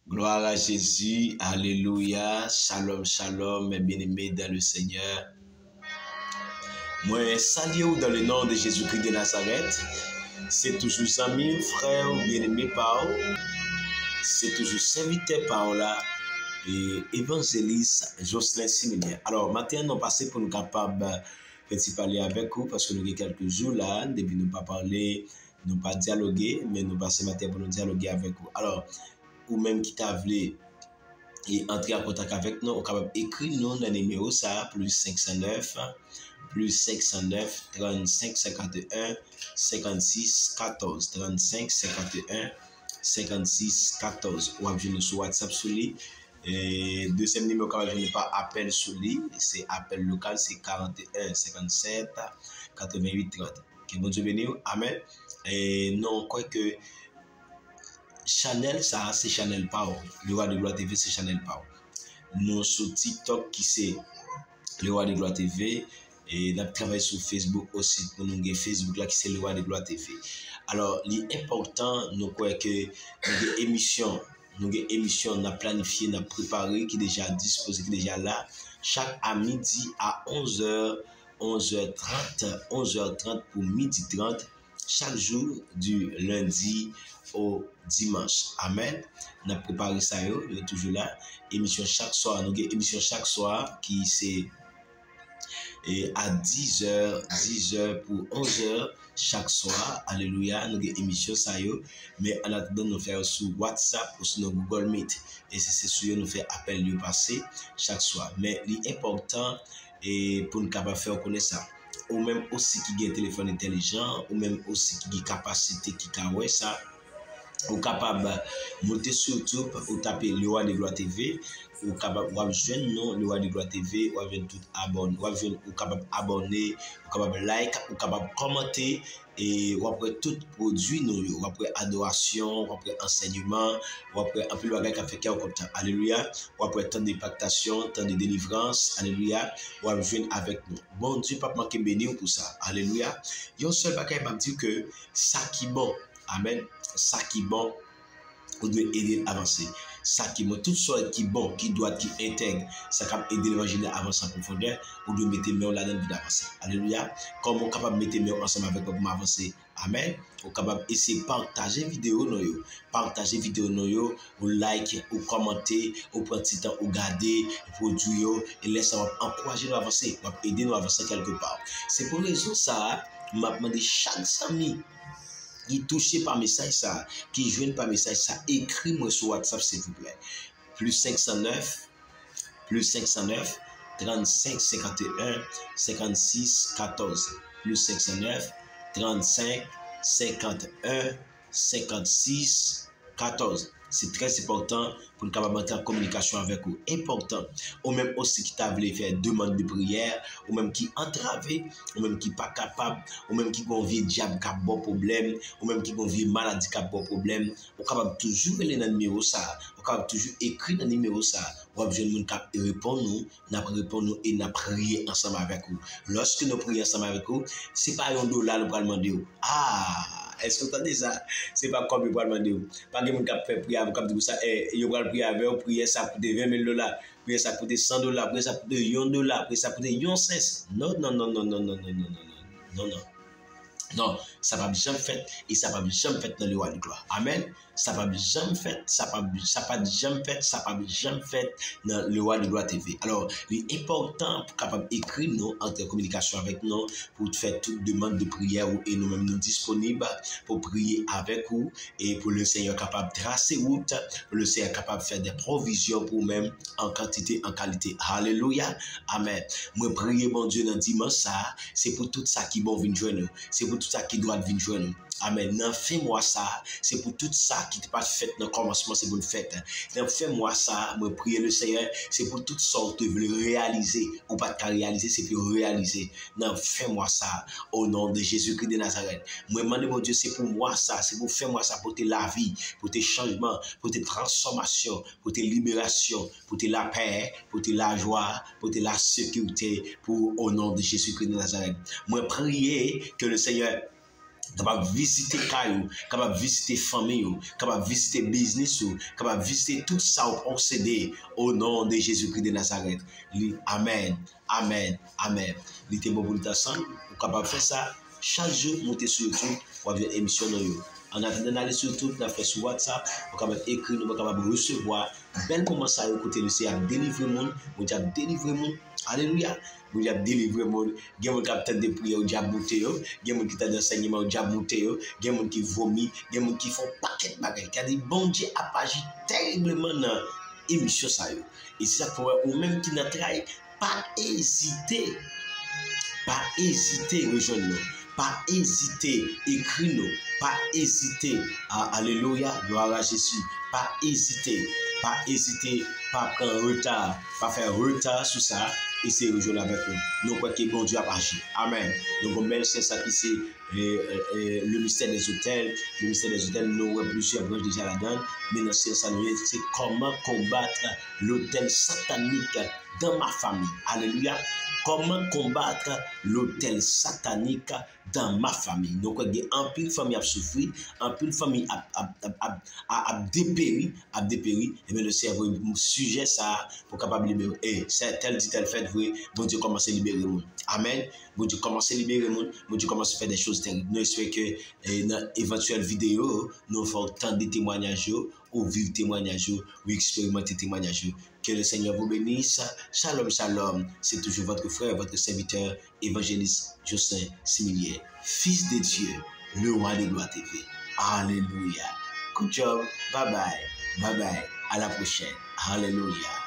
Gloire à Jésus, alléluia, shalom, shalom, mes bien-aimés dans le Seigneur. Moi, salue dans le nom de Jésus-Christ de Nazareth. C'est toujours ami, frère, bien-aimé par c'est toujours serviteur par là et évangéliste Jocelyn Similien. Alors, maintenant, nous passons pour nous capables de parler avec vous parce que nous avons quelques jours là, depuis nous pas parler, nous pas dialoguer, mais nous passons maintenant pour nous dialoguer avec vous. Alors, ou même qui t'a voulu et entrer en contact avec nous, on est capable d'écrire nous dans le numéro ça, plus 509, 35 51 56 14, 35 51 56 14. Ou avez sur WhatsApp sur lui. Et deuxième numéro que je n'ai pas appel sur lui, c'est appel local, c'est 41 57 88 30. Que bon Dieu bénisse, amen. Et non, quoi que Chanel, ça, c'est Chanel Power. Le Roi de Gloire TV, c'est Chanel Power. Nous, sur TikTok, qui c'est le Roi de Gloire TV. Et nous travaillons sur Facebook aussi. Pour nous avons Facebook, là, qui c'est le Roi de Gloire TV. Alors, l'important, nous croyons que nous avons une émission, nous avons planifié, nous avons préparé, qui est déjà disposé, qui est déjà là. Chaque à midi à 11h, 11h30, 11h30 pour midi 30. Chaque jour, du lundi au dimanche. Amen. On a préparé ça, il est toujours là. Émission chaque soir. Nous avons émission chaque soir qui c'est à 10h pour 11h chaque soir. Alléluia. Nous avons émission ça, mais en attendant, nous faisons sur WhatsApp ou sur Google Meet. Et c'est sûr, nous faisons appel lui passer chaque soir. Mais l'important est pour nous capables de faire connaître ça. Ou même aussi qui a un téléphone intelligent, ou même aussi qui a une capacité qui a ça. Ou capable de monter sur YouTube ou taper le Roi de Gloire TV, ou capable de joindre nous le Roi de Gloire TV, ou capable tout abonner, ou capable abonner, ou capable like, ou capable commenter et ou après tout produit nous, ou après adoration, ou après enseignement, ou après un peu le bagage qui fait cœur content. Alléluia. Ou après temps d'impactation, temps de délivrance. Alléluia. Ou après joindre avec nous. Bon Dieu pas manquer béni pour ça. Alléluia. Il y a un seul bagage qui m'a dit que ça qui bon. Amen. Ça qui est bon, on doit aider à avancer. Ça qui est bon, tout ce qui est bon, qui doit, qui intègre, ça peut aider l'évangile à avancer en profondeur, on doit mettre main là-dedans pour avancer. Alléluia. Comme on est capable de mettre main ensemble avec vous pour avancer. Amen. On est capable d'essayer de partager vidéo, partager vidéo, ou like, ou commenter, ou prendre petit temps, ou garder, produire, et laisser encourager nous à avancer, aider nous à avancer quelque part. C'est pour raison ça, m'a demandé chaque samedi, qui est touché par message ça, qui joue par message ça, écris-moi sur WhatsApp s'il vous plaît. Plus 509, 35 51 56 14. Plus 509, 35 51 56 14. C'est très important pour nous capables d'entrer en communication avec vous. Important. Ou même aussi qui t'a voulu faire demande de prière, ou même qui entravé, ou même qui pas capable, ou même qui convie diable qui a bon problème, ou même qui convie maladie qui a bon problème. Ou capable toujours aller dans le numéro ça, ou capable toujours écrire dans le numéro ça. Ou besoin de monde qui répond nous, n'a répond nous et n'a prier ensemble avec vous. Lorsque nous prions ensemble avec vous, c'est pas $1 nous pour demander. Est-ce que vous entendez ça? C'est pas comme vous demander. Pas de monde qui fait prière, vous dire ça, vous allez prier avec vous, prier ça coûte $20,000, prier ça coûte $100, prier ça coûte $1, prier ça coûte $1. Non. Non, ça va jamais fait et ça va jamais fait dans le Roi de Gloire. Amen. Ça va jamais fait, ça va jamais fait dans le Roi de Gloire TV. Alors, l'important pour capable écrire nous en communication avec nous pour faire toute demande de prière et nous-mêmes nous disponibles pour prier avec vous et pour le Seigneur capable de tracer route, pour le Seigneur capable de faire des provisions pour nous-mêmes en quantité, en qualité. Alléluia. Amen. Moi prier bon Dieu dans dimanche ça, c'est pour tout ça qui bon venir joindre nous. C'est pour tout ça qui doit venir joindre nous. Amen. Nan fais-moi ça, c'est pour tout ça qui n'est pas fait dans le commencement, c'est pour le fait. Nan fais-moi ça, me prier le Seigneur, c'est pour toutes sortes de réaliser, ou pas de réaliser, c'est pour réaliser. Nan fais-moi ça, au nom de Jésus-Christ de Nazareth. Moi, demande mon Dieu, c'est pour moi ça, c'est pour faire moi ça, pour tes la vie, pour tes changements, pour tes transformations, pour tes libérations, pour tes la paix, pour tes la joie, pour tes la sécurité, pour au nom de Jésus-Christ de Nazareth. Moi, prier que le Seigneur capable visiter caillou, capable visiter famille, capable visiter business, capable visiter tout ça au posséder au nom de Jésus-Christ de Nazareth. Amen, amen, amen. Il était bon pour nous ensemble, capable faire ça chaque jour, monter sur YouTube, pour avoir une émission dans vous. En attendant d'aller sur YouTube, on fait sur WhatsApp, on capable écrire, on capable recevoir. Bel moment ça côté le c'est à délivrer monde, on dit délivrer monde. Alléluia. Vous avez délivré mon, il y a mon capitaine de prière au diable monté, il y a mon qui t'a d'enseignement au diable monté, il y a mon qui vomit, il y a mon qui font paquet de bagages. Qui a dit bon Dieu a agi terriblement dans l'émission ça yo. Et c'est ça pour ou même qui n'a travaillé, pas hésiter, rejoindre nous, pas hésiter, écrire nous, pas hésiter, alléluia, gloire à Jésus, pas hésiter, pas prendre retard, pas faire retard sur ça. Et c'est rejoindre avec nous. Nous croyons que bon Dieu a agi. Amen. Donc, merci à ça qui c'est le mystère des hôtels. Le mystère des hôtels, nous avons plusieurs branches déjà là-dedans. Mais dans ce sens, c'est comment combattre l'hôtel satanique dans ma famille. Alléluia. Comment combattre l'hôtel satanique dans ma famille. Donc, il y a un pile famille a souffert, un pile famille a dépéri, et bien le cerveau, sujet ça, pour capable libérer. Et c'est tel dit, tel fait, bon Dieu commence à libérer le monde. Amen. Bon Dieu commence à libérer le monde, bon Dieu commence à faire des choses terribles. Nous espérons que dans l'éventuelle vidéo, nous faisons tant de témoignages, ou vivre témoignages, ou expérimenter témoignages. Que le Seigneur vous bénisse. Shalom, shalom. C'est toujours votre frère, votre serviteur, évangéliste Jocelyn Similier, fils de Dieu, le roi des gloires TV. Alléluia. Good job. Bye bye. Bye bye. À la prochaine. Alléluia.